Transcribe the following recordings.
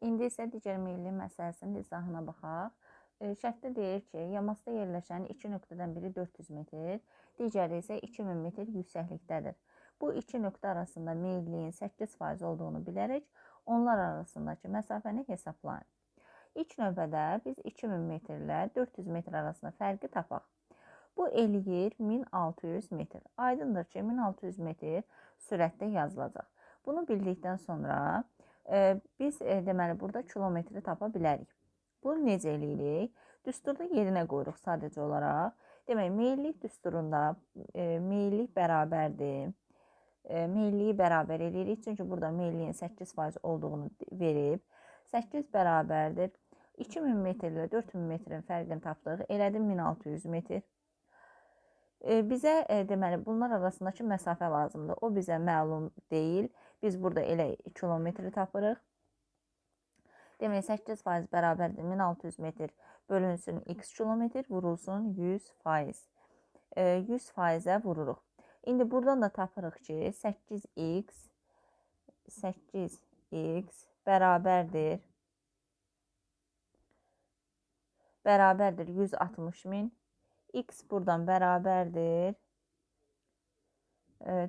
İndi isə digər meyilli məsələsinin izahına baxaq. Şərtdə deyir ki, yamasda yerləşən iki nöqtədən biri 400 metr, digəri isə 2000 metr yüksəklikdədir. Bu iki nöqtə arasında meyilliyin 8% olduğunu bilərək, onlar arasındakı məsafəni hesablayın. İlk növbədə biz 2000 metr ilə 400 metr arasında fərqi tapaq. Bu eləyir 1600 metr. Aydındır ki, 1600 metr sürətdə yazılacaq. Bunu bildikdən sonra biz deməli burada kilometri tapa bilərik. Bunu necə eləyirik? Düsturda yerinə qoyuruq sadəcə olaraq. Demək, meyillik düsturunda meyillik bərabərdir. Meyilliyi bərabər eləyirik. Çünki burada meyilliyin 8% olduğunu verib. 8 bərabərdir. 2000 metr ilə 4000 metrin fərqini tapdıq. Elədim 1600 metr. Bizə deməli bunlar arasındakı məsafə lazımdır. O bizə məlum deyil. Biz burada elə kilometri tapırıq. Demək 8% bərabərdir 1600 metr bölünsün x kilometr vurulsun 100%. 100%-ə vururuq. İndi buradan da tapırıq ki 8x bərabərdir 160 min. X buradan bərabərdir.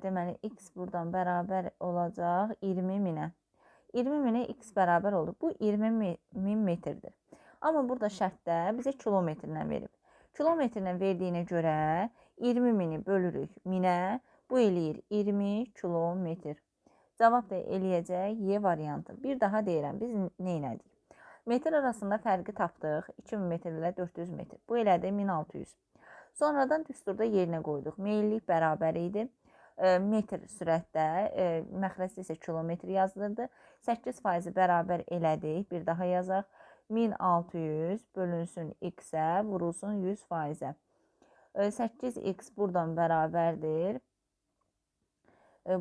Deməli, x buradan bərabər olacaq 20 minə. 20 minə x bərabər oldu. Bu 20 min metrdir. Amma burada şərtdə bizə kilometrlə verib. Kilometrlə verdiyinə görə 20 mini bölürük minə. Bu eləyir 20 kilometr. Cavab da eləyəcək Y variantı. Bir daha deyirəm, biz nə elədik? Metr arasında fərqi tapdıq. 2000 metr ilə 400 metr. Bu elədi 1600. Sonradan düsturda yerinə qoyduq. Meyillik bərabər idi. Metr sürətdə, məxrəsi isə kilometr yazılırdı. 8% bərabər elədik. Bir daha yazaq. 1600 bölünsün x-ə, vurulsun 100%-ə. 8x buradan bərabərdir.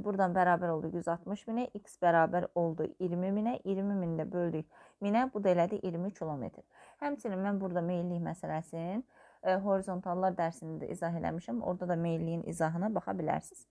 Buradan bərabər oldu 160 minə, x bərabər oldu 20 minə, 20 minə böldük minə, bu da elədi 20 kilometr. Həmçinin mən burada meyillik məsələsinin horizontallar dərsində də izah eləmişəm, orada da meyilliyin izahına baxa bilərsiniz.